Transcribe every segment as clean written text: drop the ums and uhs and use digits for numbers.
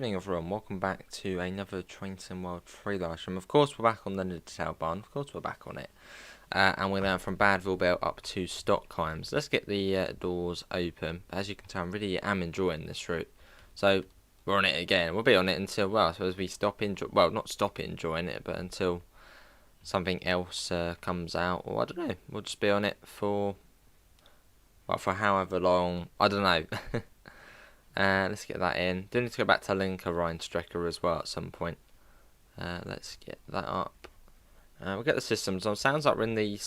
evening everyone, welcome back to another Train Sim World free live stream. Of course we're back on the Niddertalbahn, of course we're back on it. And we're going from Badville Belt up to Stockholm. So let's get the doors open. As you can tell, I really am enjoying this route. So we're on it again. We'll be on it until, well, I suppose we not stop enjoying it, but until something else comes out. Or I don't know, we'll just be on it for, well, for however long, I don't know. Let's get that in. Do need to go back to Linka Rheinstrecker as well at some point. Let's get that up. We'll get the systems on. Sounds like we're in the...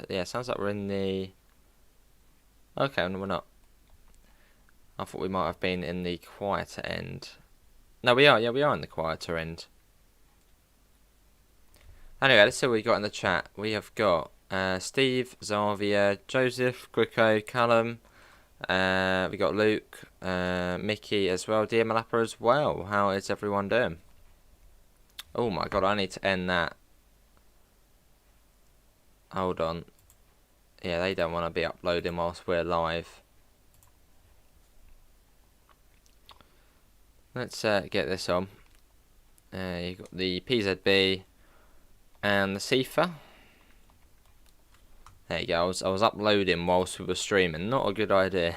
yeah, sounds like we're in the... Okay, no, we're not. I thought we might have been in the quieter end. No, we are. Yeah, we are in the quieter end. Anyway, let's see what we got in the chat. We have got Steve, Xavier, Joseph, Grico, Callum... we got Luke, Mickey as well, Dear Malappa as well. How is everyone doing? Oh my god, I need to end that. Hold on. Yeah, they don't want to be uploading whilst we're live. Let's get this on. You got the PZB and the CIFA. There you go, I was uploading whilst we were streaming, not a good idea.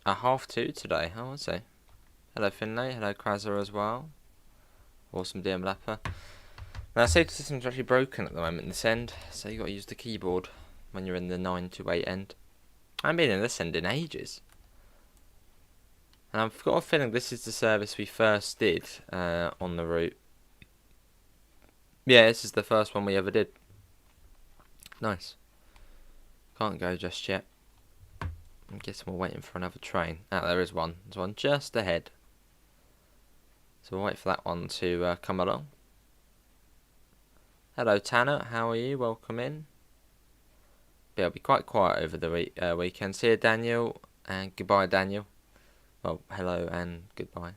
At 2:30 today, oh I see. Hello Finlay, hello Krazer as well. Awesome DM Lapper. Now safety system's actually broken at the moment in this end, so you got to use the keyboard when you're in the 9 to 8 end. I haven't been in this end in ages. And I've got a feeling this is the service we first did on the route. Yeah, this is the first one we ever did. Nice. Can't go just yet. I guess we're waiting for another train. Ah, there is one. There's one just ahead. So we'll wait for that one to come along. Hello Tanner, how are you? Welcome in. Yeah, it'll be quite quiet over the weekend. See you Daniel, and goodbye Daniel. Well, hello and goodbye.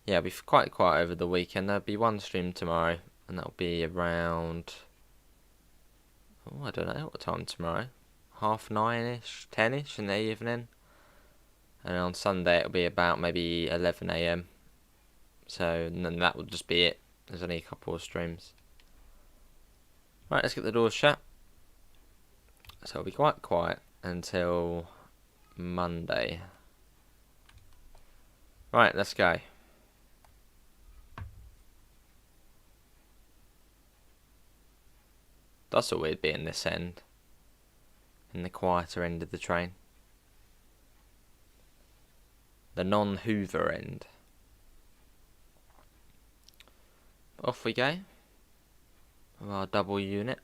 Yeah, it'll be quite quiet over the weekend. There'll be one stream tomorrow. And that'll be around, oh, I don't know what time tomorrow. 9:30ish, 10ish in the evening. And on Sunday it'll be about maybe 11 AM. So then that will just be it. There's only a couple of streams. Right, let's get the doors shut. So it'll be quite quiet until Monday. Right, let's go. That's what we'd be in this end. In the quieter end of the train. The non-Hoover end. Off we go. With our double unit.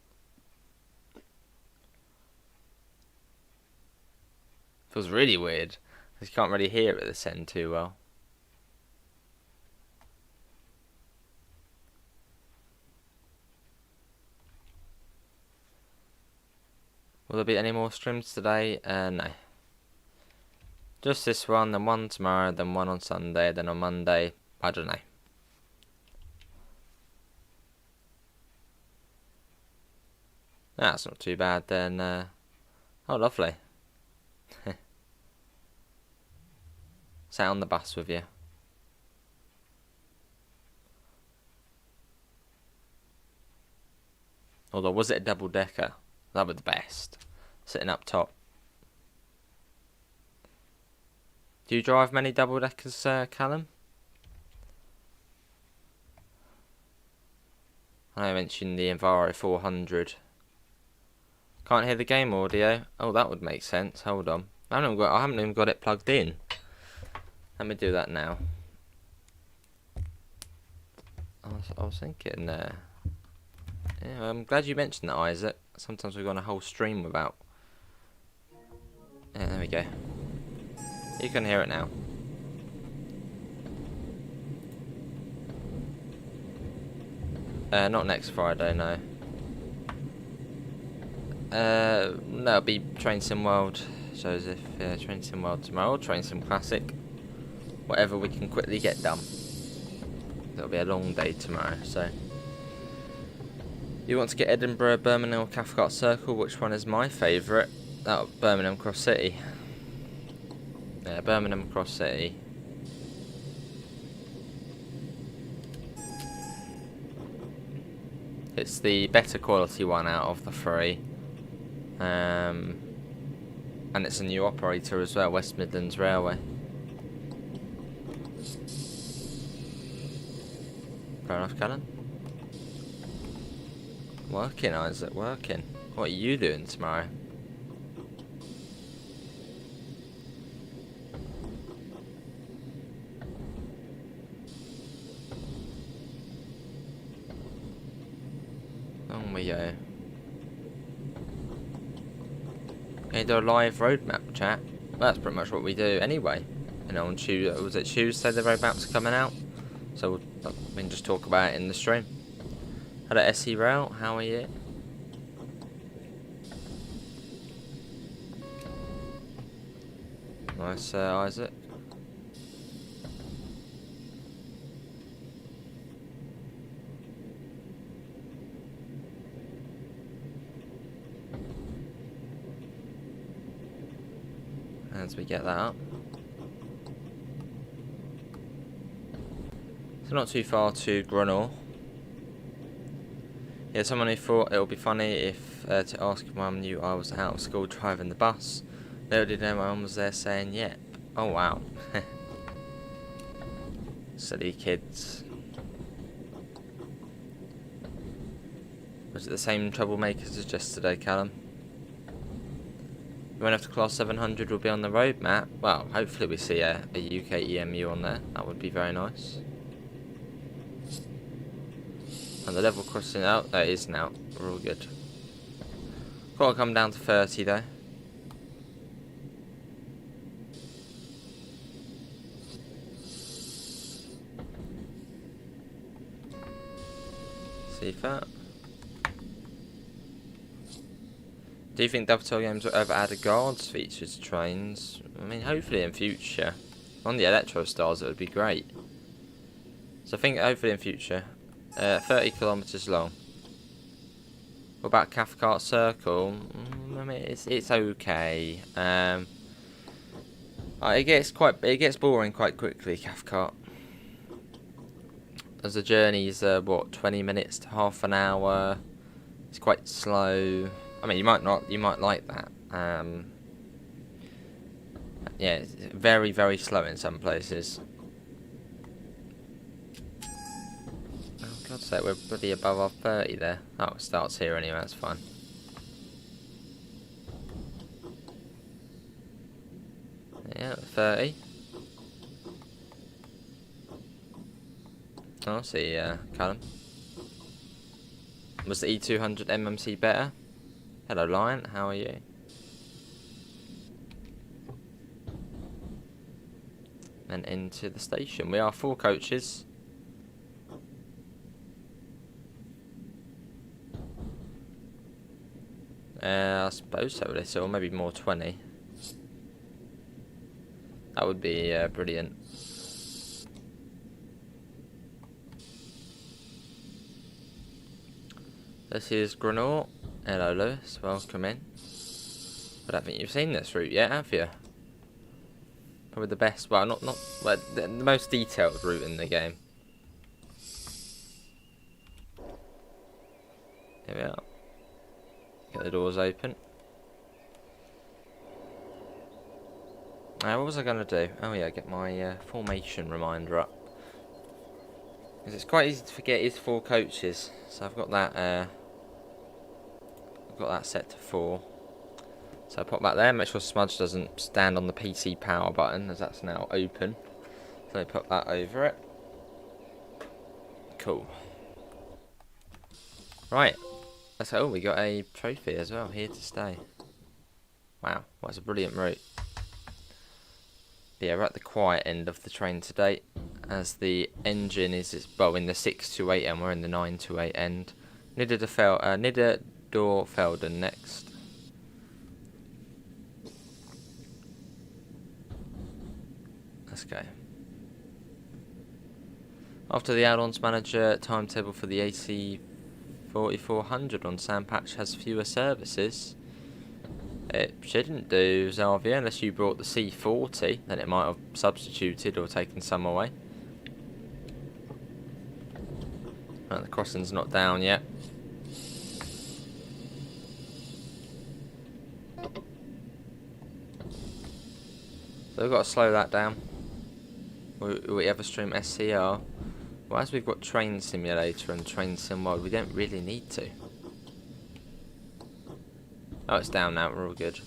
Feels really weird. Because you can't really hear it at this end too well. Will there be any more streams today? No. Just this one, then one tomorrow, then one on Sunday, then on Monday. I don't know. That's not too bad then. Oh, lovely. Sat on the bus with you. Although, was it a double decker? That was the best. Sitting up top. Do you drive many double deckers, Callum? I mentioned the Enviro 400. Can't hear the game audio. Oh, that would make sense. Hold on. I haven't even got it plugged in. Let me do that now. I was thinking. Yeah, I'm glad you mentioned that, Isaac. Sometimes we've gone a whole stream without. Yeah, there we go. You can hear it now. Not next Friday, no. No, it'll be Train Sim World, Joseph. Yeah, Train Sim World tomorrow, or Train Sim Classic. Whatever we can quickly get done. It'll be a long day tomorrow, so. You want to get Edinburgh, Birmingham or Cathcart Circle? Which one is my favourite? Oh, Birmingham Cross City. Yeah, Birmingham Cross City. It's the better quality one out of the three. And it's a new operator as well, West Midlands Railway. Fair enough, Callum. Working, Isaac, working. What are you doing tomorrow? On we go. Can you do a live roadmap chat? Well, that's pretty much what we do anyway. You know, on Tuesday, was it Tuesday the roadmaps are coming out? So we can just talk about it in the stream. Hello SE Rail, how are you? Nice, Isaac. As we get that up. So not too far to Grunor. Yeah, someone who thought it would be funny if to ask if Mum knew I was out of school driving the bus. Little did know my mum was there saying yep. Oh wow. Silly kids. Was it the same troublemakers as yesterday, Callum? Going after class 700 will be on the roadmap. Well, hopefully we see a UK EMU on there. That would be very nice. And the level crossing out, that is now. We're all good. Got to come down to 30 though. See that. Do you think Dovetail Games will ever add a guards feature to trains? I mean, hopefully in future. On the Electro Stars, it would be great. So I think hopefully in future. 30 kilometres long. What about Cathcart Circle? I mean, it's okay. It gets boring quite quickly, Cathcart. As the journey's what, 20 minutes to half an hour. It's quite slow. I mean, you might like that. Yeah, it's very, very slow in some places. God's sake, we're pretty above our 30 there. Oh, it starts here anyway, that's fine. Yeah, 30. I'll see, Callum. Was the E200 MMC better? Hello, Lion, how are you? And into the station. We are 4 coaches. I suppose so, little, or maybe more 20. That would be brilliant. This is Grunor. Hello, Lewis. Welcome in. I don't think you've seen this route yet, have you? Probably the best. Well, not well, the most detailed route in the game. Here we are. Get the doors open. What was I going to do? Oh yeah, get my formation reminder up. Because it's quite easy to forget it's 4 coaches. So I've got that set to 4. So I pop that there, make sure Smudge doesn't stand on the PC power button as that's now open. So I put that over it. Cool. Right. Oh, we got a trophy as well, here to stay. Wow, that's a brilliant route. But yeah, we're at the quiet end of the train today, as the engine is well in the 6 to 8 end, we're in the 9 to 8 end. Niddertalbahn next. Let's go. After the add-ons manager, timetable for the AC 4400 on Sandpatch has fewer services. It shouldn't do, Xavier, unless you brought the C40, then it might have substituted or taken some away. Right, the crossing's not down yet. So we've got to slow that down. Will we ever stream SCR? Well, as we've got Train Simulator and Train Sim World, we don't really need to. Oh, it's down now, we're all good.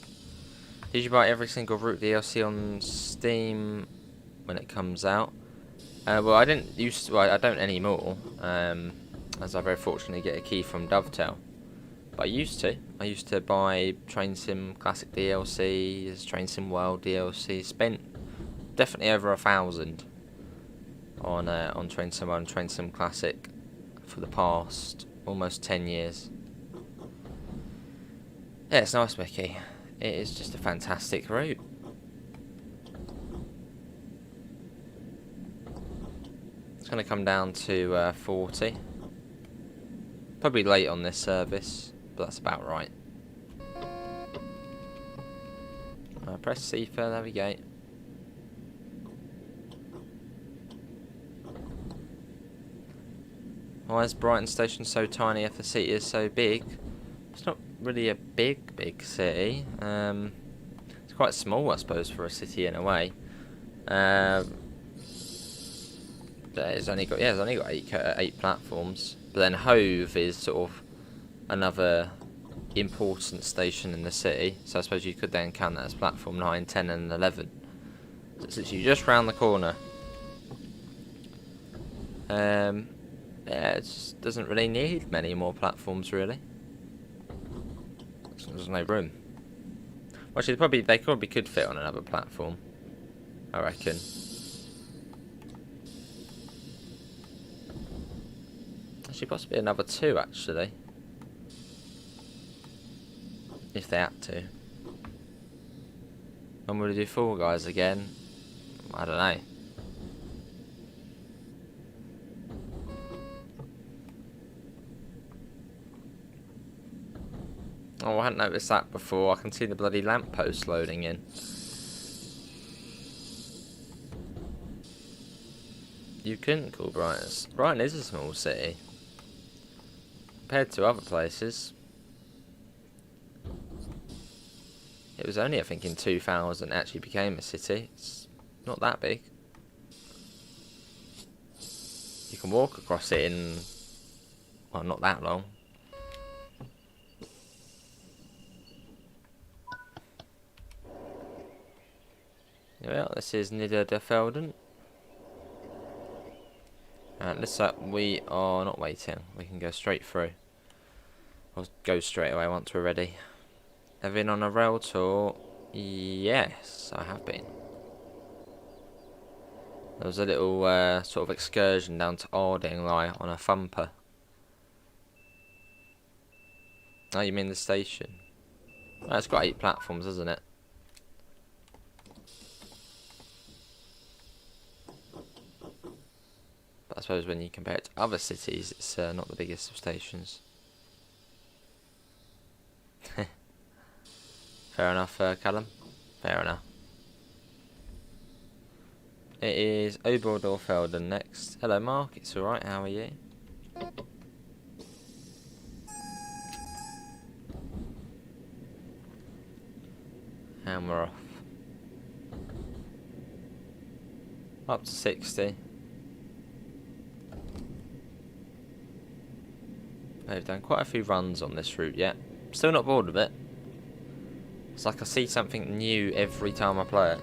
Did you buy every single Route DLC on Steam when it comes out? Well, I didn't used to, well, I don't anymore, as I very fortunately get a key from Dovetail. But I used to buy Train Sim Classic DLCs, Train Sim World DLC, spent definitely over 1,000 on Train Sim World and Train Sim Classic for the past almost 10 years. Yeah, it's nice, Mickey. It is just a fantastic route. It's going to come down to 40. Probably late on this service, but that's about right. Press C for navigate. Why is Brighton Station so tiny if the city is so big? It's not really a big city. It's quite small, I suppose, for a city in a way. It's only got eight platforms. But then Hove is sort of another important station in the city, so I suppose you could then count that as platform 9, 10 and 11. So it's literally just round the corner. Yeah, it just doesn't really need many more platforms, really. There's no room. Actually, they probably could fit on another platform, I reckon. Actually, possibly another 2, actually. If they had to. And will we do Fall Guys again? I don't know. Oh, I hadn't noticed that before. I can see the bloody lamppost loading in. You couldn't call Brighton. Brighton is a small city compared to other places. It was only, I think, in 2000 it actually became a city. It's not that big. You can walk across it in, well, not that long. Well, this is Niddertalbahn. And looks like we are not waiting. We can go straight through. I'll go straight away once we're ready. Have been on a rail tour? Yes, I have been. There was a little sort of excursion down to Ardingly on a thumper. Oh, you mean the station? Oh, it's got 8 platforms, hasn't it? But I suppose when you compare it to other cities, it's not the biggest of stations. Fair enough, Callum. Fair enough. It is Oberndorfelden next. Hello, Mark. It's alright. How are you? And we're off. Up to 60. They've done quite a few runs on this route yet. Still not bored of it. It's like I see something new every time I play it.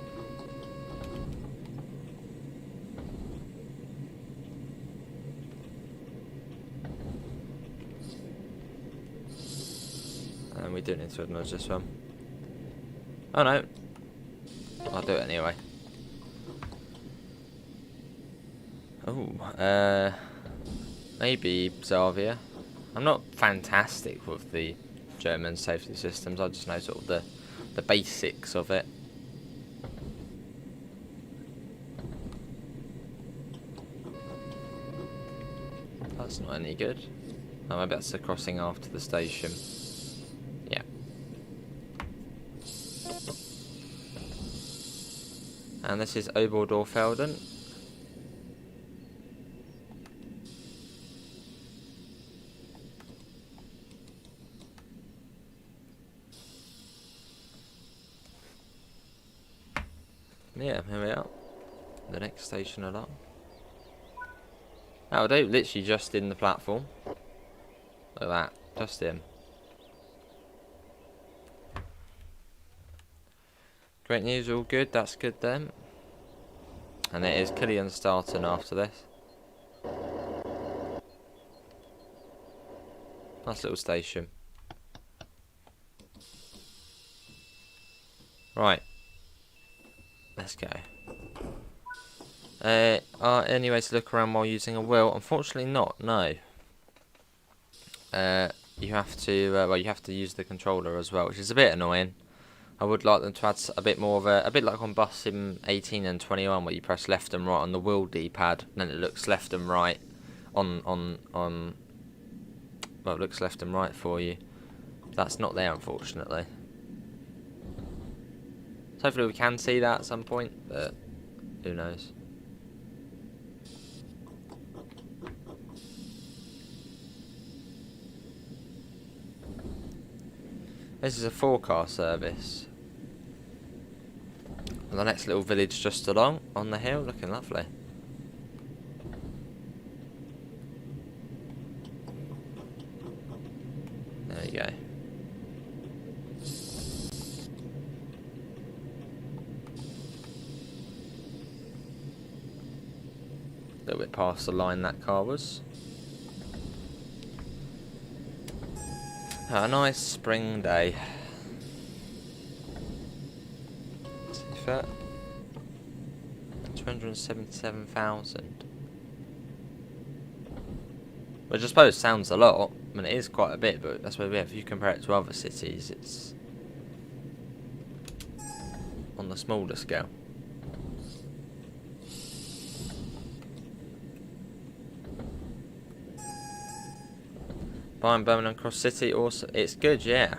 And we do need to acknowledge this one. Oh no. I'll do it anyway. Oh, maybe Xavier. I'm not fantastic with the German safety systems. I just know sort of the basics of it. That's not any good. Oh, maybe that's the crossing after the station. Yeah. And this is Oberndorfelden. Yeah, here we are. The next station along. Oh, they literally just in the platform. Look at that, just in. Great news, all good, that's good then. And it is Killian starting after this. Nice little station. Right. Let's go. Any way to look around while using a wheel? Unfortunately not, no. You have to, well, you have to use the controller as well, which is a bit annoying. I would like them to add a bit more of a bit like on Bus Sim 18 and 21, where you press left and right on the wheel D-pad, and then it looks left and right well, it looks left and right for you. That's not there, unfortunately. So hopefully we can see that at some point, but who knows. This is a 4-car service. And the next little village just along on the hill, looking lovely. There you go. A little bit past the line that car was. A nice spring day. See that? 277,000. Which I suppose sounds a lot. I mean, it is quite a bit, but that's where if you compare it to other cities, it's on the smaller scale. Buying Birmingham Cross City also, it's good, yeah.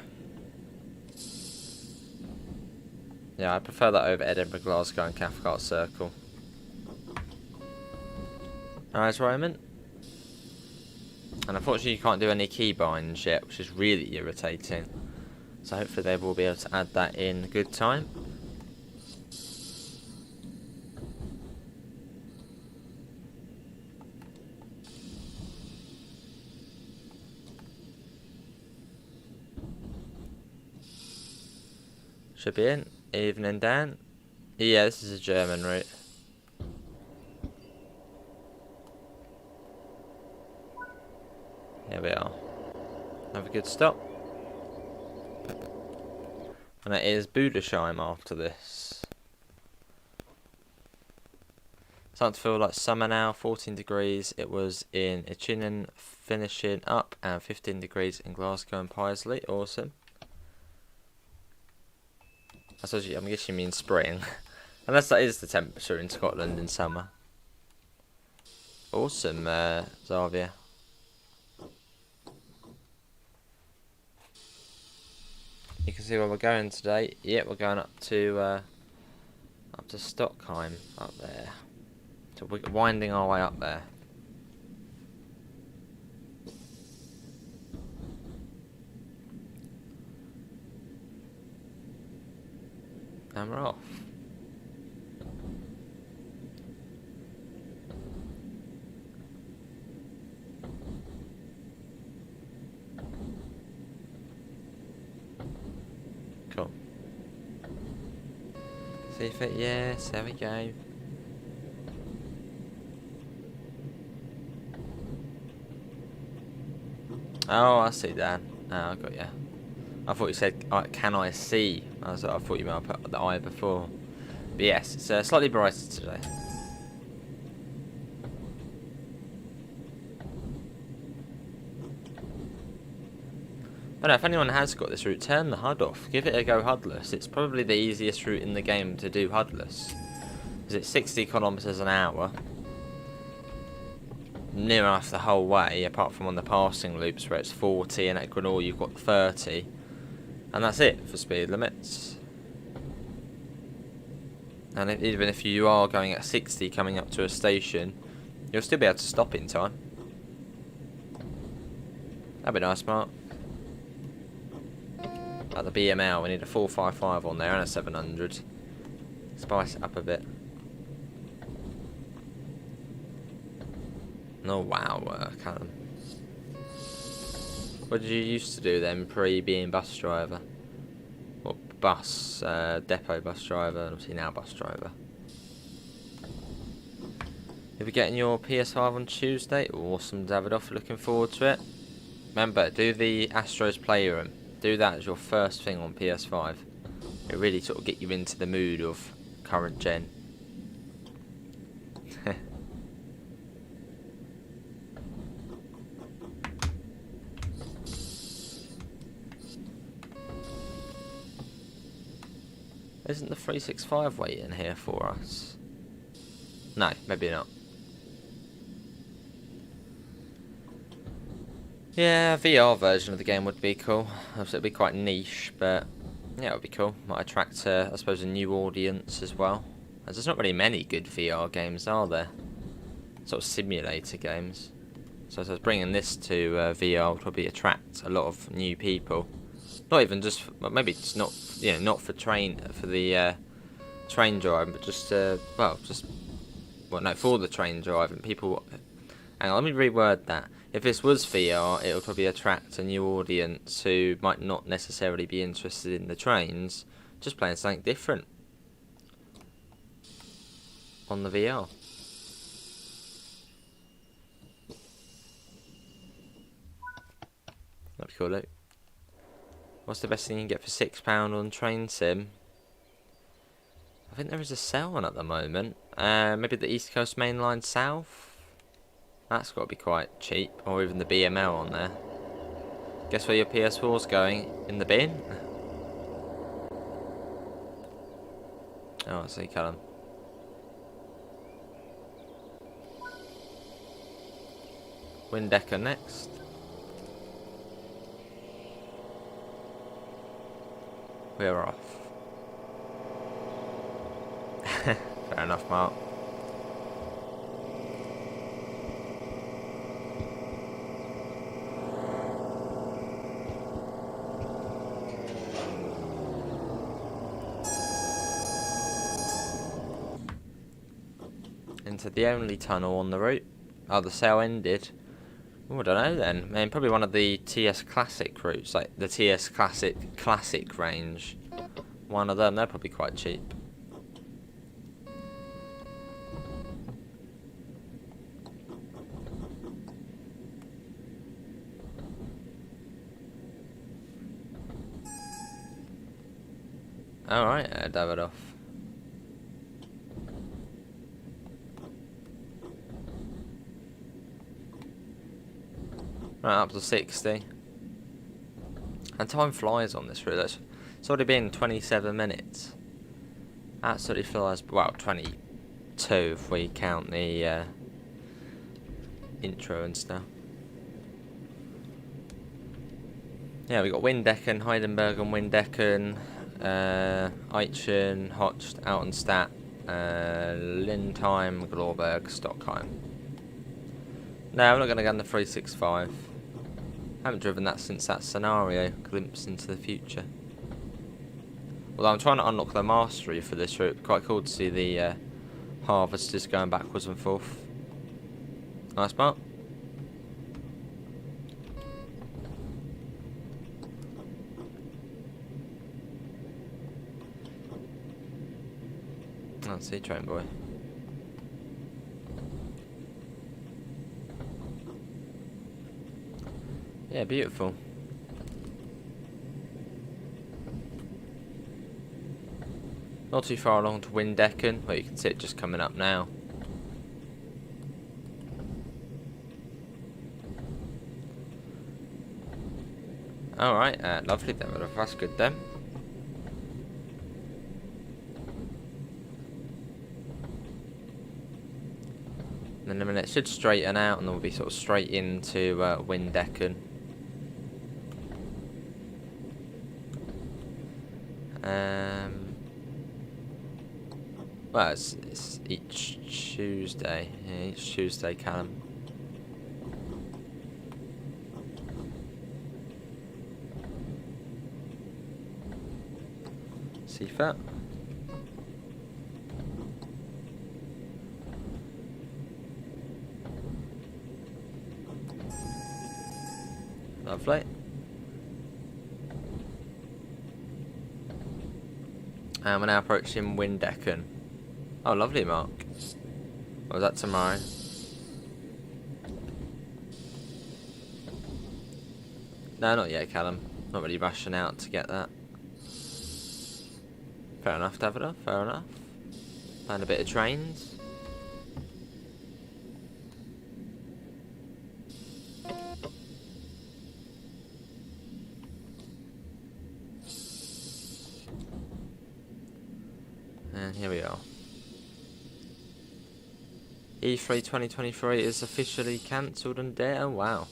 Yeah, I prefer that over Edinburgh, Glasgow and Cathcart Circle. Alright, Roman. And unfortunately you can't do any keybinds yet, which is really irritating. So hopefully they will be able to add that in good time. Should be in. Evening, Dan. Yeah, this is a German route. Here we are. Have a good stop. And it is Budesheim after this. Starting to feel like summer now. 14 degrees. It was in Ichinen, finishing up, and 15 degrees in Glasgow and Paisley. Awesome. I suppose I'm guessing you mean spring. Unless that is the temperature in Scotland in summer. Awesome, Xavier. You can see where we're going today. Yep, we're going up to Stockheim, up there. So we're winding our way up there. And we're off. Cool. See if it, yes, there we go. Oh, I see, Dan. Oh, I got you. I thought you said, can I see? I thought you might have put the I before. But yes, it's slightly brighter today. But no, if anyone has got this route, turn the HUD off. Give it a go HUDless. It's probably the easiest route in the game to do HUDless. Because it's 60 kilometers an hour. near enough the whole way, apart from on the passing loops where it's 40 and at Grenoble you've got 30. And that's it for speed limits. And even if you are going at 60 coming up to a station, you'll still be able to stop in time. That'd be nice, Mark. Like the BML, we need a 455 on there and a 700. Spice it up a bit. Oh wow, Callum. What did you used to do then, pre-being bus driver? Or bus, depot bus driver, and obviously now bus driver. You'll be getting your PS5 on Tuesday. Awesome, Davidoff, looking forward to it. Remember, do the Astros Playroom. Do that as your first thing on PS5. It really sort of get you into the mood of current gen. Isn't the 365 waiting here for us? No, maybe not. Yeah, VR version of the game would be cool. Obviously it'd be quite niche, but yeah, it would be cool. Might attract, I suppose, a new audience as well. As there's not really many good VR games, are there? Sort of simulator games. So I suppose bringing this to VR would probably attract a lot of new people. Not even just, maybe it's not, you know, not for the train driving, but just, for the train driving. People, hang on, let me reword that. If this was VR, it would probably attract a new audience who might not necessarily be interested in the trains, just playing something different on the VR. That'd be cool, Luke. What's the best thing you can get for £6 on Train Sim? I think there is a sale on at the moment. Maybe the East Coast Main Line South? That's got to be quite cheap. Or even the BML on there. Guess where your PS4's going? In the bin? Oh, I see, Callum. Windecker next. We're off. Fair enough, Mark. Into the only tunnel on the route. Oh, the sale ended. Oh, I don't know then. I mean, probably one of the TS Classic routes, like the TS Classic range. One of them, they're probably quite cheap. Alright, Davidoff. Right, up to 60. And time flies on this route. It's already been 27 minutes. Absolutely flies. Well, 22 if we count the intro and stuff. Yeah, we got Windecken, Heidenberg and Windecken, Eichen, Hocht, Altenstadt, Lindheim, Glorberg, Stockheim. No, I'm not going to go on the 365. I haven't driven that since that scenario, Glimpse into the Future. Although I'm trying to unlock the mastery for this route. Quite cool to see the harvesters going backwards and forth. Nice, Mark. Let's see, train boy. Yeah, beautiful. Not too far along to Windecken, where you can see it just coming up now. Alright, lovely then, that's good then. And in a minute it should straighten out, and then we'll be sort of straight into Windecken. Well, it's each Tuesday. Yeah, each Tuesday, Callum. Seafert. Lovely. And we're now approaching Windecken. Oh, lovely, Mark. Or was that tomorrow? No, not yet, Callum. Not really rushing out to get that. Fair enough, Davido. Fair enough. Found a bit of trains. And here we are. E3 2023 is officially cancelled and dead. Oh wow.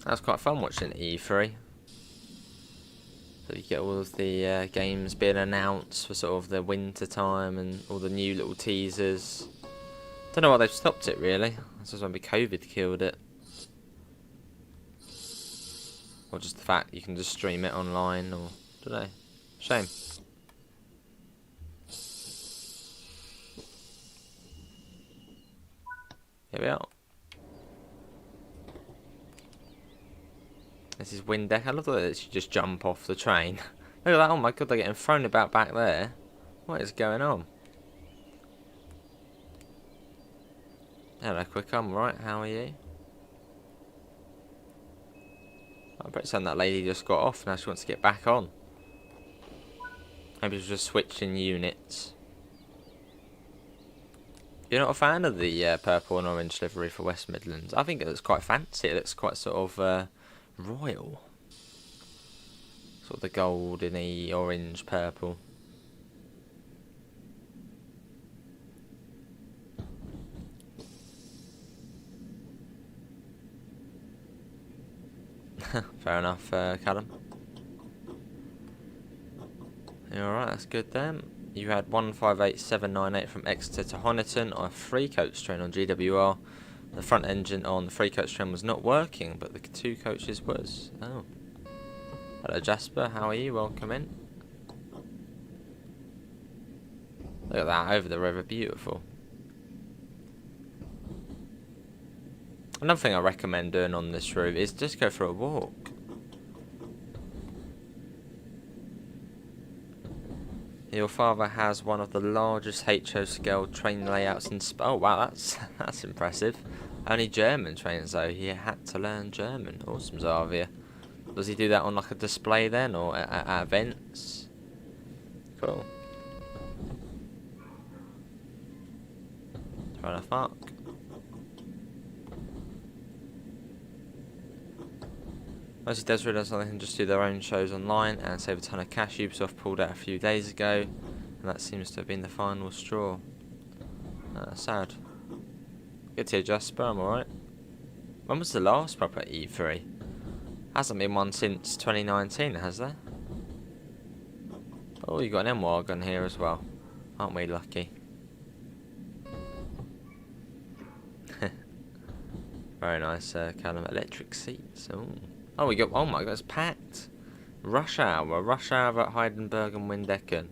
That was quite fun watching E3. So you get all of the games being announced for sort of the winter time and all the new little teasers. Don't know why they've stopped it really. This is maybe COVID killed it. Or just the fact you can just stream it online, or don't know. Shame. Here we are. This is Windeck. I love that you just jump off the train. Look at that. Oh my god, they're getting thrown about back there. What is going on? Hello, quick. I'm right. How are you? I bet that lady just got off. Now she wants to get back on. Maybe she's just switching units. You're not a fan of the purple and orange livery for West Midlands? I think it looks quite fancy. It looks quite sort of royal. Sort of the goldeny orange purple. Fair enough, Callum. You alright, that's good then. You had 158798 from Exeter to Honiton on a 3-coach train on GWR. The front engine on the 3-coach train was not working, but the 2 coaches was. Oh. Hello Jasper, how are you? Welcome in. Look at that, over the river, beautiful. Another thing I recommend doing on this route is just go for a walk. Your father has one of the largest HO scale train layouts in oh wow, that's impressive. Only German trains though, he had to learn German. Awesome, Xavier. Does he do that on like a display then, or at events? Cool. Fair enough, Mark. Most does realise they can just do their own shows online and save a ton of cash. Ubisoft pulled out a few days ago, and that seems to have been the final straw. Sad. Good to hear, Jasper, I'm alright. When was the last proper E3? Hasn't been one since 2019, has there? Oh, you got an M-Wagon here as well. Aren't we lucky? Very nice, Callum. Electric seats. Ooh. Oh, we got. Oh my god, it's packed. Rush hour at Heidenberg and Windecken.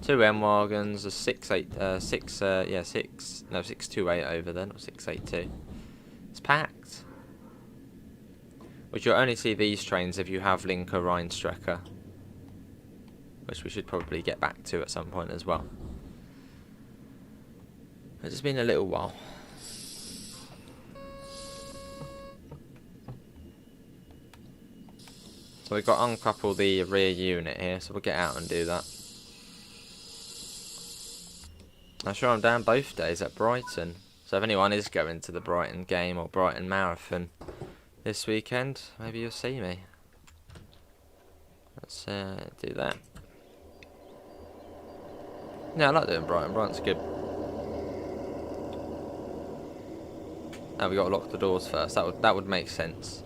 2 M-Wagons, a 628 over then, or 682. It's packed. Which you'll only see these trains if you have Link or Rheinstrecke, which we should probably get back to at some point as well. It's been a little while. So we've got to uncouple the rear unit here, so we'll get out and do that. I'm sure I'm down both days at Brighton, so if anyone is going to the Brighton game or Brighton Marathon this weekend, maybe you'll see me. Let's do that. Yeah, I like doing Brighton. Brighton's good. Now we got to lock the doors first. That would make sense.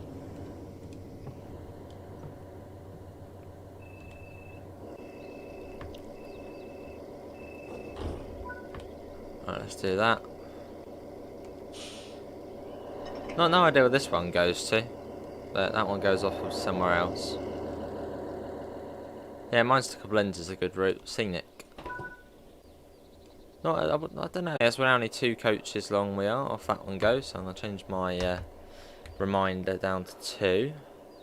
Alright, let's do that. No idea where this one goes to. But that one goes off somewhere else. Yeah, mine's to Koblenz is a good route. Scenic. No, I don't know. Yes, we're only 2 coaches long we are. Off that one goes. So I'm going to change my reminder down to 2.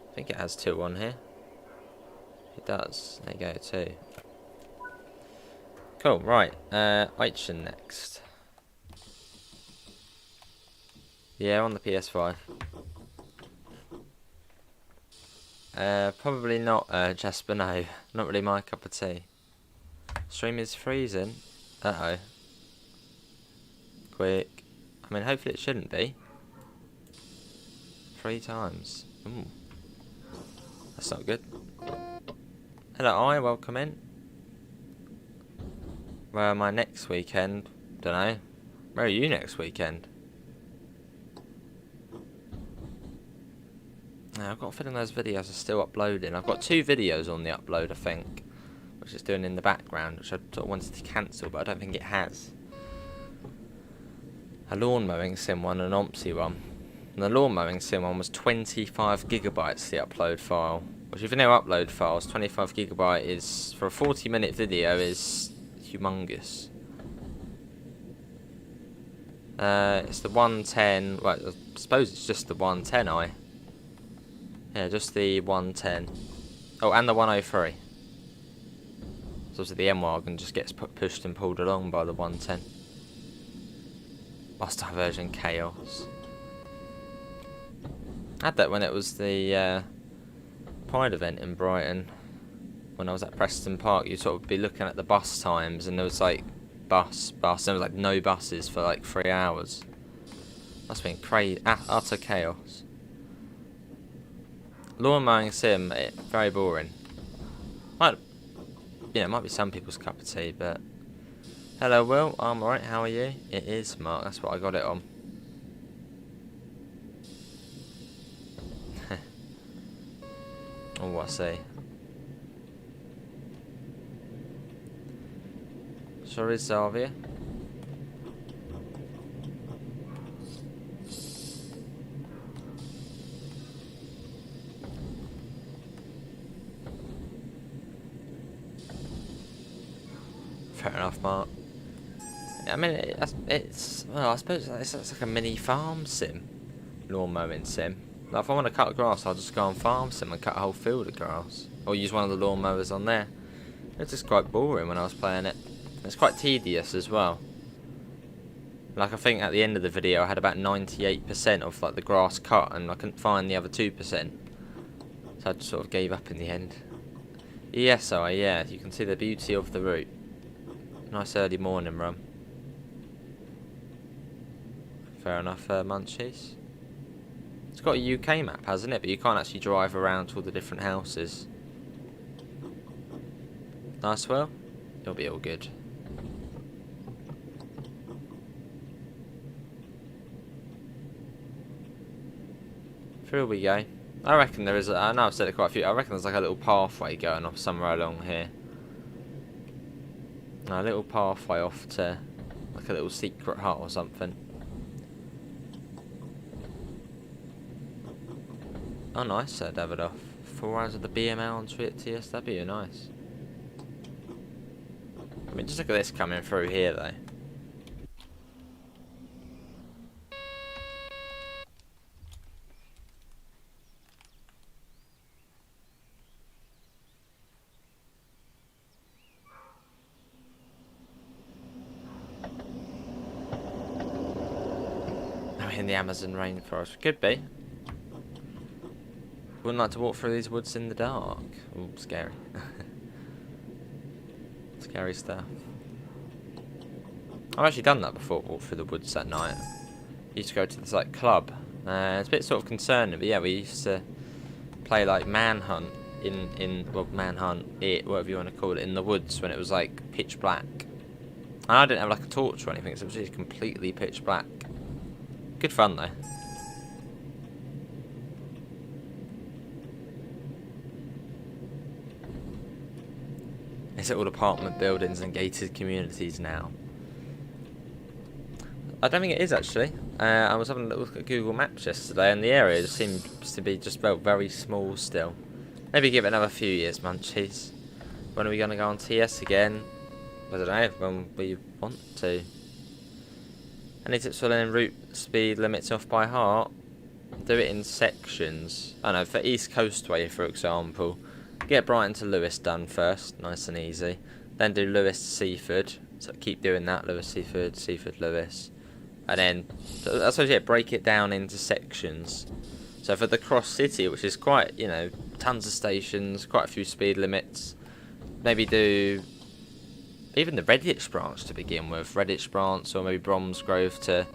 I think it has 2 on here. It does. There you go, 2. Cool, right. Eichen next. Yeah, on the PS5. Probably not, Jasper, no. Not really my cup of tea. Stream is freezing. Uh-oh. Quick. I mean, hopefully it shouldn't be. 3 times. Ooh. That's not good. Hello, welcome in. Where am I next weekend? Dunno. Where are you next weekend? Now, I've got a feeling those videos are still uploading. I've got 2 videos on the upload, I think, which is doing in the background, which I sort of wanted to cancel, but I don't think it has. A lawn mowing sim one and an OMSI one. And the lawn mowing sim one was 25 gigabytes, the upload file. Which, if you know upload files, 25 gigabyte is, for a 40-minute video, is humongous. It's the 110, well, I suppose it's just the 110i. Yeah, just the 110. Oh, and the 103. So obviously the M-Wagon just gets pushed and pulled along by the 110. Must diversion chaos. I had that when it was the Pride event in Brighton. When I was at Preston Park, you'd sort of be looking at the bus times, and there was like bus, and there was like no buses for like 3 hours. Must have been crazy, utter chaos. Lawn mowing sim, very boring. Might be some people's cup of tea, but... Hello, Will. I'm alright, how are you? It is, Mark. That's what I got it on. Oh, I see. Sorry, Xavier. Fair enough, Mark. I mean, it's well, I suppose it's like a mini farm sim, lawn mowing sim. Like if I want to cut grass, I'll just go on farm sim and cut a whole field of grass, or use one of the lawn mowers on there. It's just quite boring when I was playing it. It's quite tedious as well. Like I think at the end of the video, I had about 98% of like the grass cut, and I couldn't find the other 2%. So I just sort of gave up in the end. Yes, yeah, you can see the beauty of the route. Nice early morning run. Fair enough, Munchies. It's got a UK map, hasn't it? But you can't actually drive around to all the different houses. Nice, well, it'll be all good. Through we go. I reckon there is, I know I've said it quite a few, I reckon there's like a little pathway going off somewhere along here. A little pathway off to like a little secret hut or something. Oh nice, Davidoff. 4 hours of the BML on TSW, nice. I mean, just look at this coming through here though. In the Amazon rainforest. Could be. Wouldn't like to walk through these woods in the dark. Ooh, scary. Scary stuff. I've actually done that before, walk through the woods at night. Used to go to this like club. It's a bit sort of concerning, but yeah, we used to play like manhunt whatever you want to call it, in the woods when it was like pitch black. And I didn't have like a torch or anything, so it was just completely pitch black. Good fun though. Is it all apartment buildings and gated communities now? I don't think it is actually. I was having a look at Google Maps yesterday, and the area just seems to be just very small still. Maybe give it another few years, munchies. When are we going to go on TS again? I don't know, when we want to. Any tips for learning route speed limits off by heart? Do it in sections. I know, for East Coastway, for example, get Brighton to Lewes done first, nice and easy. Then do Lewes to Seaford. So keep doing that, Lewes, Seaford, Seaford, Lewes. And then, so I suppose, yeah, break it down into sections. So for the cross city, which is quite, you know, tons of stations, quite a few speed limits, maybe do even the Redditch branch to begin with, Redditch branch, or maybe Bromsgrove to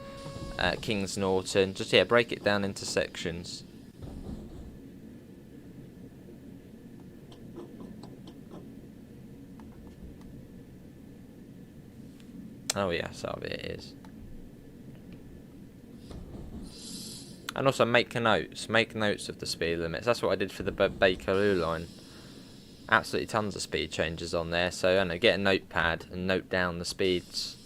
Kings Norton. Just, yeah, break it down into sections. Oh yeah, so it is. And also make notes of the speed limits. That's what I did for the Bakerloo line. Absolutely tons of speed changes on there. So I know, get a notepad and note down the speeds.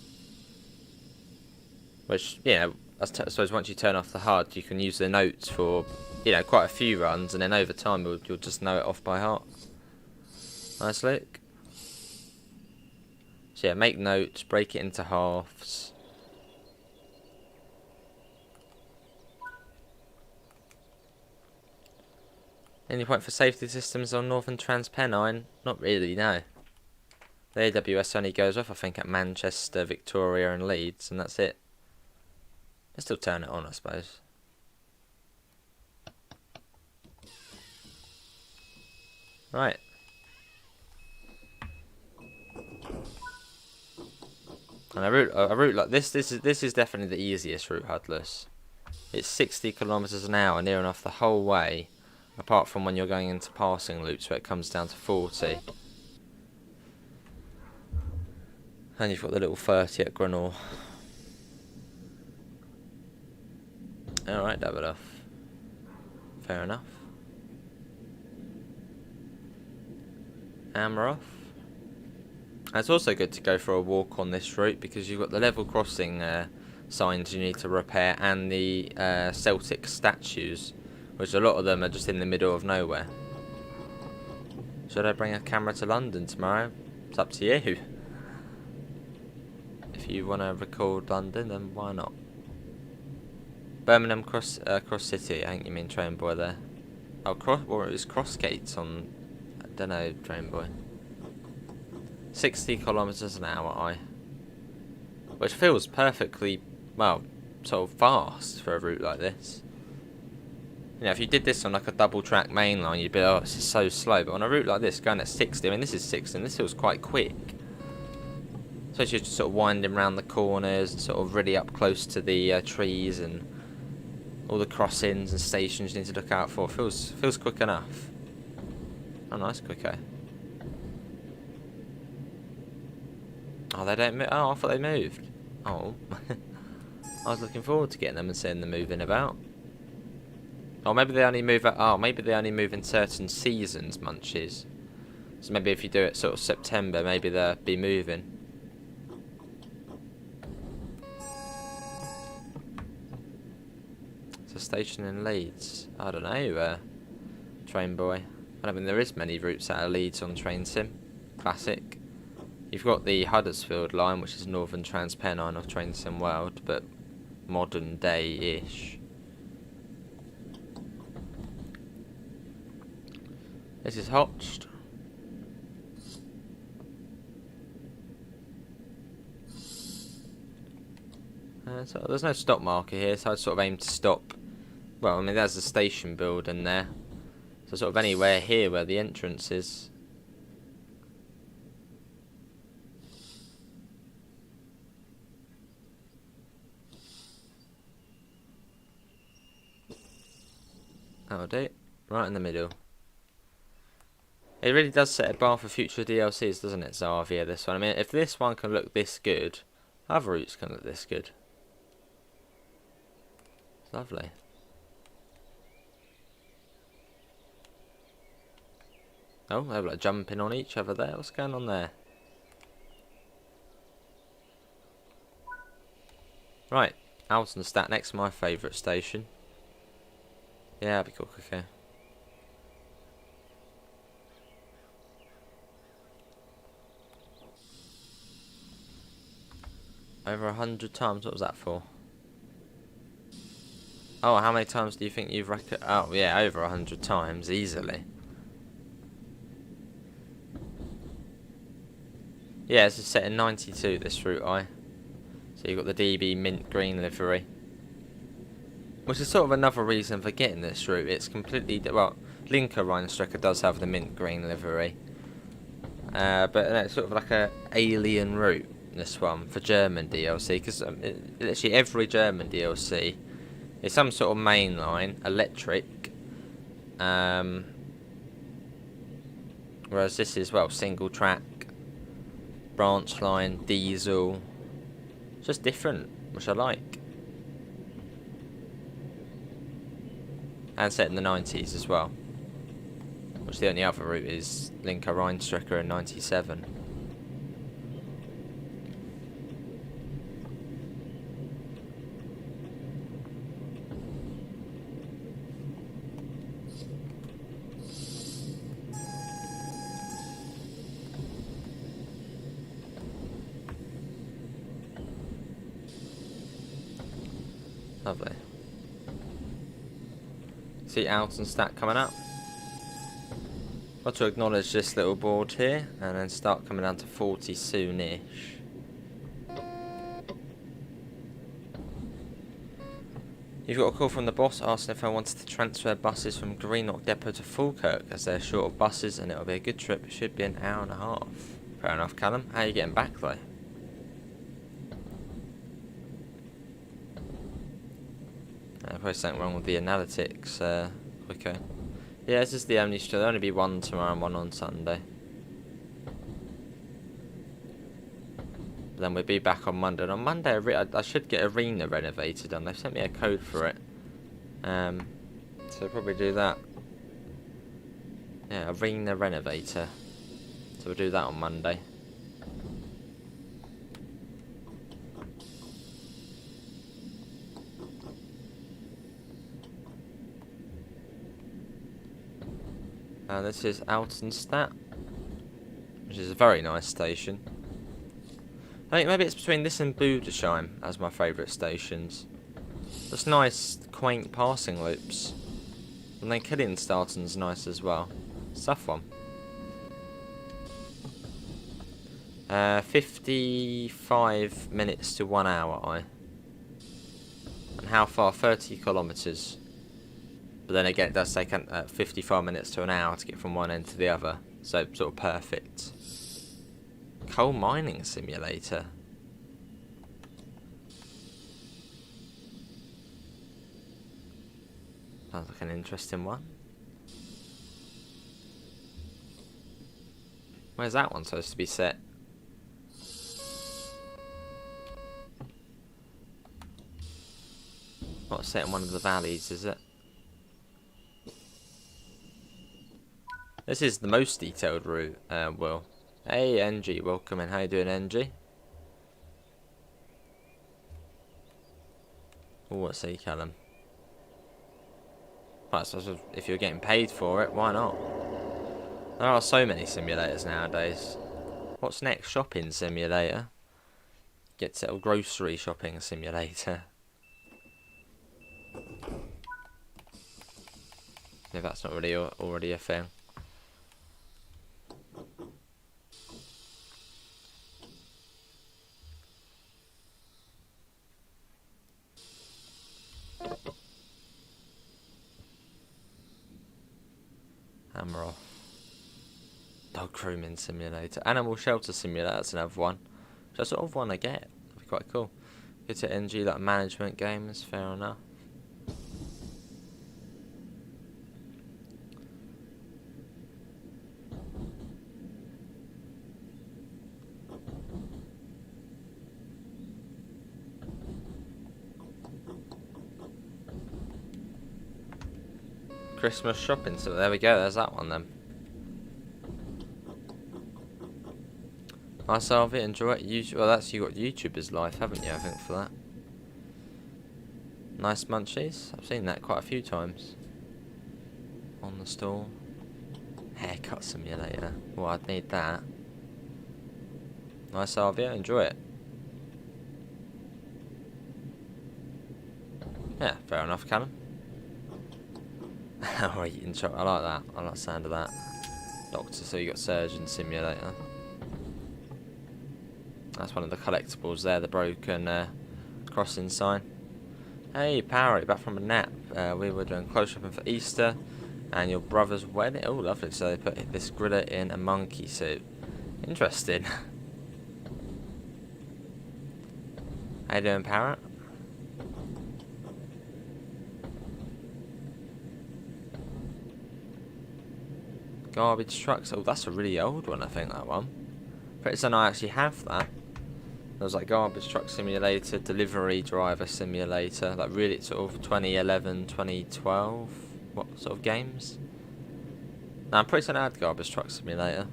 Which, you know, I suppose once you turn off the HUD, you can use the notes for, you know, quite a few runs, and then over time you'll just know it off by heart. Nice look. So yeah, make notes, break it into halves. Any point for safety systems on Northern Transpennine? Not really, no. The AWS only goes off, I think, at Manchester, Victoria and Leeds, and that's it. Let's still turn it on, I suppose. Right. And a route like this is definitely the easiest route HUDless. It's 60 kilometers an hour near enough the whole way, apart from when you're going into passing loops where it comes down to 40. And you've got the little 30 at Grenor. Alright, Davidoff. Fair enough. And we're off. And it's also good to go for a walk on this route because you've got the level crossing signs you need to repair and the Celtic statues, which a lot of them are just in the middle of nowhere. Should I bring a camera to London tomorrow? It's up to you. If you want to record London, then why not? Birmingham Cross City, I think you mean Train Boy there. Oh, or it was Crossgates on, I don't know, Train Boy. 60 kilometers an hour, which feels perfectly, well, sort of fast for a route like this. You know, if you did this on like a double track main line, you'd be like, oh, this is so slow. But on a route like this, going at 60, I mean, this is 60, and this feels quite quick. Especially just sort of winding around the corners, and sort of really up close to the trees and all the crossings and stations you need to look out for. Feels quick enough. Oh, nice, quicker. Oh, they don't move. Oh, I thought they moved. Oh. I was looking forward to getting them and seeing them moving about. Oh, maybe they only move maybe they only move in certain seasons, munchies. So maybe if you do it sort of September, maybe they'll be moving. It's a station in Leeds. I don't know, Train Boy. I don't think there is many routes out of Leeds on Train Sim. Classic. You've got the Huddersfield line, which is Northern Transpennine of Train Sim World, but modern day-ish. This is Hotched. So there's no stop marker here, so I'd sort of aim to stop. Well, I mean, there's a station building there. So sort of anywhere here where the entrance is. That'll do. Right in the middle. It really does set a bar for future DLCs, doesn't it, Zavia, this one? I mean, if this one can look this good, other routes can look this good. It's lovely. Oh, they're like jumping on each other there. What's going on there? Right, Altenstadt, next my favourite station. Yeah, that'd be cool, okay. Over 100 times, what was that for? Oh, how many times do you think you've oh yeah, over 100 times, easily. Yeah, this is set in 92, this route I. So you've got the DB mint green livery. Which is sort of another reason for getting this route. It's completely, well, Linker Rheinstrecke does have the mint green livery. But it's sort of like a alien route, this one, for German DLC. Because literally every German DLC is some sort of mainline, electric. Whereas this is, well, single track, branch line, diesel. It's just different, which I like. And set in the 90s as well. Which the only other route is Linker Rheinstrecke in 97. Lovely. See Altenstadt coming up. Got to acknowledge this little board here and then start coming down to 40 soonish. You've got a call from the boss asking if I wanted to transfer buses from Greenock Depot to Falkirk as they're short of buses and it'll be a good trip. It should be an hour and a half. Fair enough, Callum. How are you getting back though? Probably something wrong with the analytics quicker. Yeah, this is the only show. There'll only be one tomorrow and one on Sunday. Then we'll be back on Monday. And on Monday, I should get Arena renovated done. They've sent me a code for it. So I'll probably do that. Yeah, Arena Renovator. So we'll do that on Monday. This is Altenstadt, which is a very nice station. I think maybe it's between this and Budesheim as my favourite stations. Just nice, quaint passing loops. And then Killingstaten's nice as well. Tough one. 55 minutes to 1 hour, And how far? 30 kilometres. But then again, it does take 55 minutes to an hour to get from one end to the other. So, sort of perfect. Coal mining simulator. Sounds like an interesting one. Where's that one supposed to be set? Not set in one of the valleys, is it? This is the most detailed route, Will. Hey, NG, welcome in. How you doing, NG? Oh, what's he, Callum? Right, so if you're getting paid for it, why not? There are so many simulators nowadays. What's next? Shopping simulator. Get to a grocery shopping simulator. If that's not really already a thing. Hammer off. Dog grooming simulator. Animal shelter simulator, that's another one. Which I sort of want to get. That'd be quite cool. Good to NG, like management games, fair enough. Christmas shopping. So there we go. There's that one then. Nice of it. Enjoy it. YouTube. Well, that's you got YouTuber's life, haven't you? I think for that. Nice munchies. I've seen that quite a few times on the store. Haircut simulator. Well, I'd need that. Nice of it. Enjoy it. Yeah, fair enough, Callum. Oh, eating chocolate. I like that. I like the sound of that. Doctor, so you got surgeon simulator. That's one of the collectibles there, the broken crossing sign. Hey, Parry, back from a nap. We were doing clothes shopping for Easter and your brother's wedding. Oh, lovely. So they put this griller in a monkey suit. Interesting. How you doing, Parrot? Garbage trucks. Oh, that's a really old one, I think, that one. Pretty certain I actually have that. There was like garbage truck simulator, delivery driver simulator, like really sort of 2011, 2012, what sort of games? No, I'm pretty certain I had garbage truck simulator.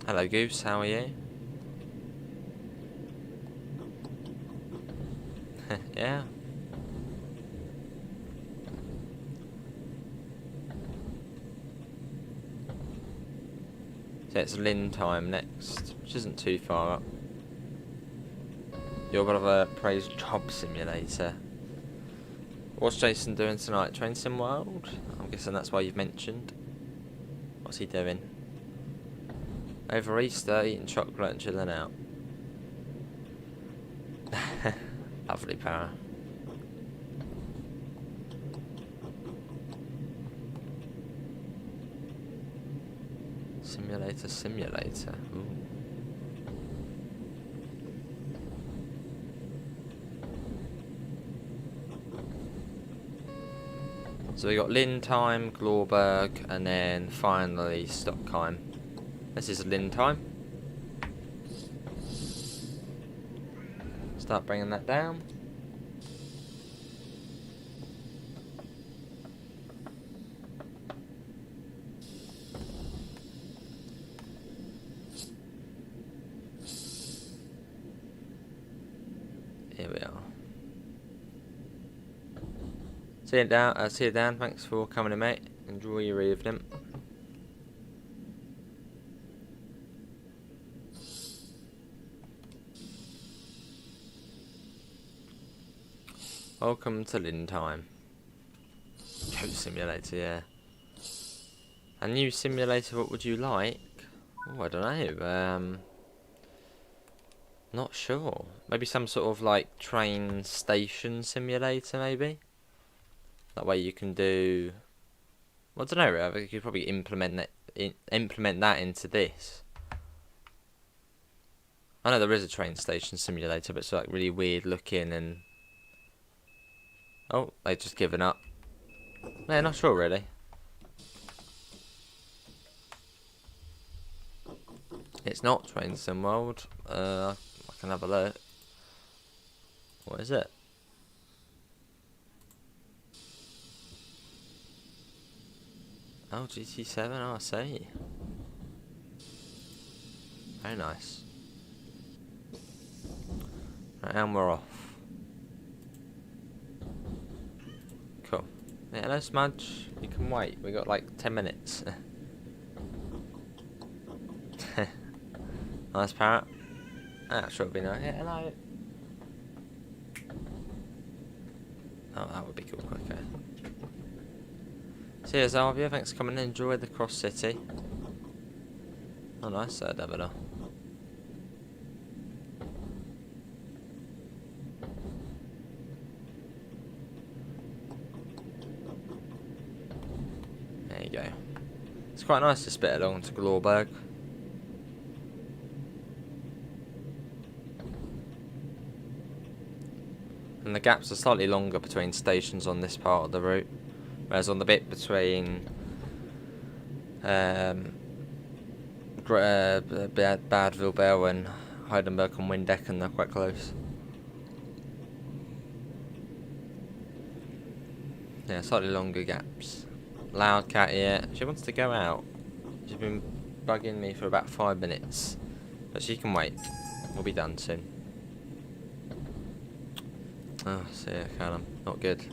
Hello Goose, how are you? Yeah. So it's Lynn time next, which isn't too far up. Your brother plays Job Simulator. What's Jason doing tonight? Train Sim World? I'm guessing that's why you've mentioned. What's he doing? Over Easter, eating chocolate and chilling out. Lovely, Para. Simulator. Ooh. So we got Lindheim, Glorberg, and then finally Stockheim. This is Lindheim. Start bringing that down. Here we are. See you, Dan. Thanks for coming in, mate. Enjoy your evening. Welcome to Lindheim. Goat Simulator, yeah. A new simulator, what would you like? Oh, I don't know. Not sure. Maybe some sort of like train station simulator, maybe? That way you can do... Well, I don't know, you could probably implement that into this. I know there is a train station simulator, but it's like really weird looking and... Oh, they've just given up. Yeah, not sure really. It's not Train Sim World. I can have a look. What is it? Oh, GT7, oh, I see. Very nice. Right, and we're off. Cool. Yeah, hello Smudge. You can wait. We got like 10 minutes. Nice parrot. That should be nice. Yeah, hello. Oh, that would be cool. Okay. Cheers, Arvia. Thanks for coming in. Enjoy the Cross City. Oh, nice, Devil. There you go. It's quite nice to spit along to Glorberg. And the gaps are slightly longer between stations on this part of the route, whereas on the bit between Badville Bell and Heidenberg and Windecken, they're quite close. Yeah, slightly longer gaps. Loud cat here. She wants to go out. She's been bugging me for about 5 minutes. But she can wait. We'll be done soon. Oh, see ya, Callum. Not good.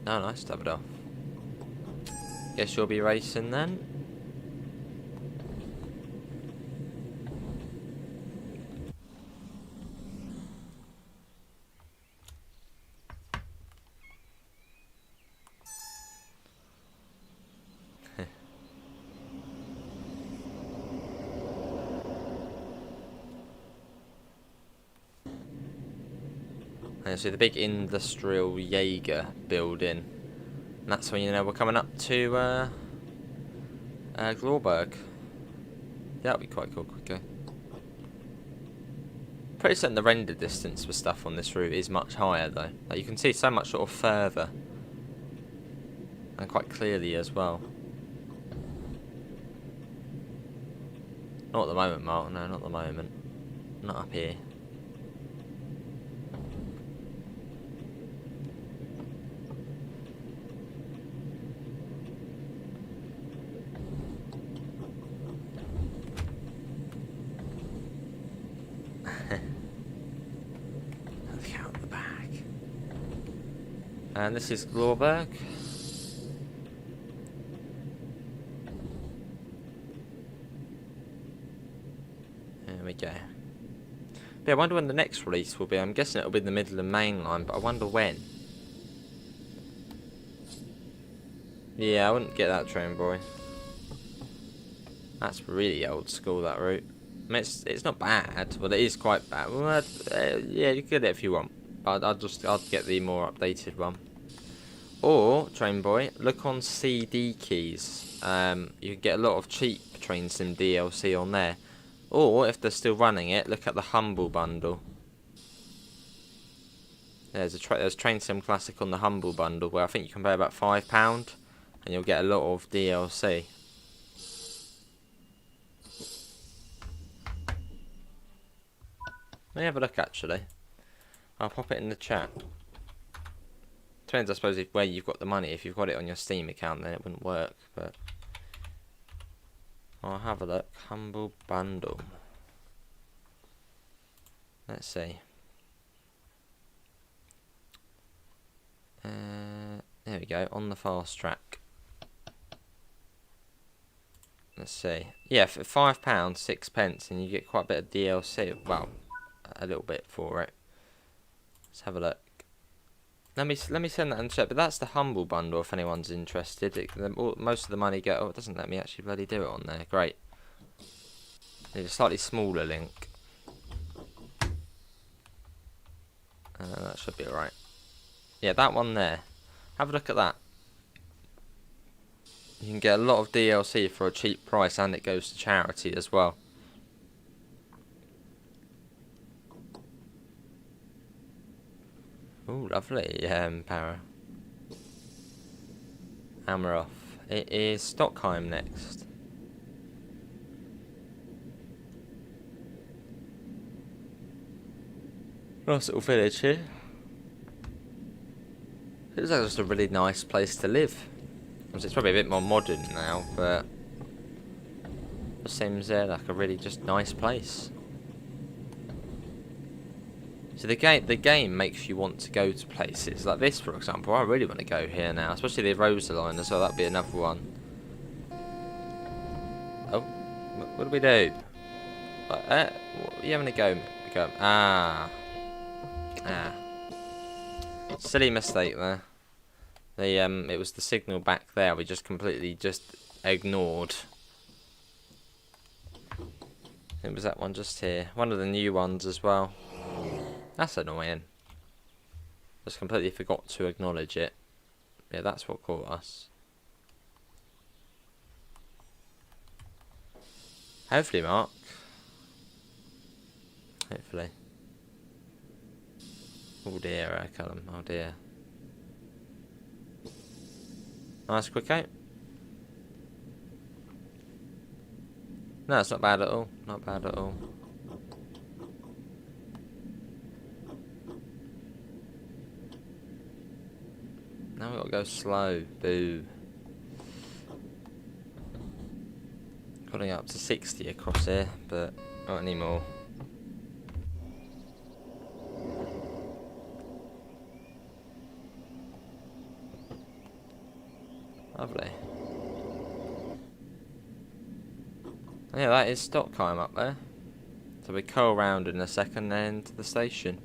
No, nice, stub it off. Guess you'll be racing then. And see the big industrial Jaeger building. And that's when you know we're coming up to Glorberg. That'll be quite cool quickly. Pretty certain the render distance for stuff on this route is much higher though. Like you can see so much sort of further. And quite clearly as well. Not at the moment, Mark. No, not at the moment. Not up here. Look out the back. And this is Glorberg. There we go. But yeah, I wonder when the next release will be. I'm guessing it'll be in the middle of main line, but I wonder when. Yeah, I wouldn't get that train, boy. That's really old school, that route. I mean, it's not bad, but it is quite bad. Well, yeah, you can get it if you want. But I'd get the more updated one. Or, train boy, look on CD keys. You can get a lot of cheap Train Sim DLC on there. Or, if they're still running it, look at the Humble Bundle. There's Train Sim Classic on the Humble Bundle, where I think you can pay about £5, and you'll get a lot of DLC. Let me have a look, actually. I'll pop it in the chat. Depends, I suppose, where you've got the money. If you've got it on your Steam account, then it wouldn't work, but... I'll have a look. Humble Bundle. Let's see. There we go, on the fast track. Let's see. Yeah, for £5, 6p, and you get quite a bit of DLC. Well, a little bit for it. Let's have a look. Let me send that in chat. But that's the Humble Bundle if anyone's interested. Most of the money go. Oh, it doesn't let me actually bloody do it on there. Great. Need a slightly smaller link. That should be alright. Yeah, that one there. Have a look at that. You can get a lot of DLC for a cheap price, and it goes to charity as well. Ooh, lovely, Para. Hammer off. It is Stockholm next. Nice little village here. It's just a really nice place to live. It's probably a bit more modern now, but it seems like a really just nice place. So the game makes you want to go to places like this, for example. I really want to go here now, especially the Rosa line as well. That'd be another one. Oh, what do we do? What are you having a go? Silly mistake there. It was the signal back there. We just completely ignored. It was that one just here. One of the new ones as well. That's annoying. Just completely forgot to acknowledge it. Yeah, that's what caught us. Hopefully, Mark. Hopefully. Oh dear, Callum. Oh dear. Nice quick out. No, it's not bad at all. Not bad at all. Now we've got to go slow. Boo. Got to get up to 60 across here, but not anymore. Lovely. Yeah, that is Stockholm up there. So we curl round in a second then to the station.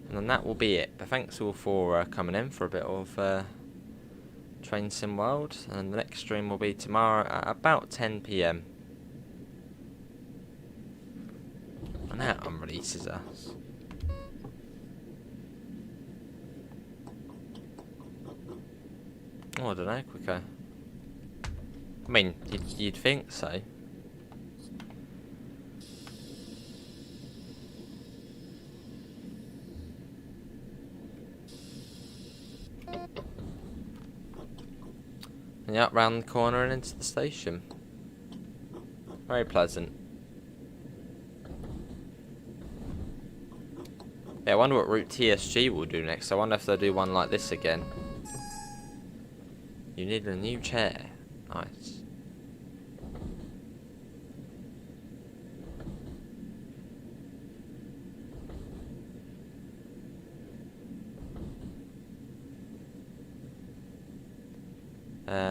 And then that will be it. But thanks all for coming in for a bit of Train Sim World. And the next stream will be tomorrow at about 10 PM. And that unreleases us. Oh, I don't know, quicker. I mean, you'd think so. And yeah, round the corner and into the station. Very pleasant. Yeah, I wonder what route TSG will do next. I wonder if they'll do one like this again. You need a new chair. Nice.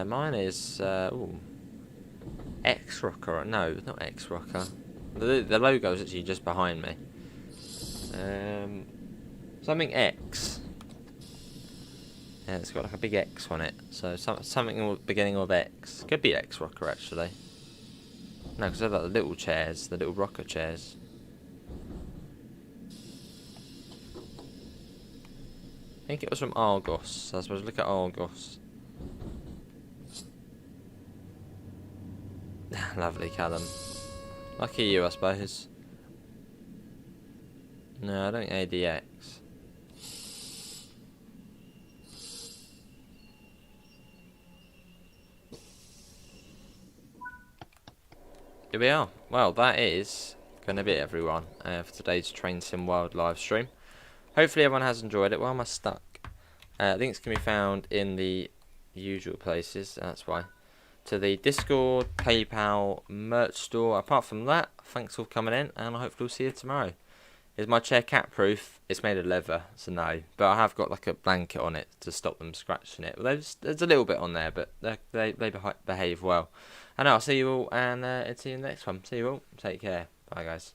Mine is X-Rocker. No, not X-Rocker. The logo is actually just behind me. Something X. Yeah, it's got like a big X on it. So something beginning with X. Could be X-Rocker actually. No, because they're like the little chairs, the little rocker chairs. I think it was from Argos. So I suppose look at Argos. Lovely, Callum. Lucky you, I suppose. No, I don't ADX. Here we are. Well, that is going to be it, everyone, for today's Train Sim World live stream. Hopefully everyone has enjoyed it. Why am I stuck? Links can be found in the usual places, that's why. To the Discord, PayPal, merch store. Apart from that, thanks for coming in, and I hope we'll see you tomorrow. Is my chair cat proof? It's made of leather, so no. But I have got like a blanket on it to stop them scratching it. Well, there's a little bit on there, but they behave well. And I'll see you all, and see you in the next one. See you all. Take care. Bye, guys.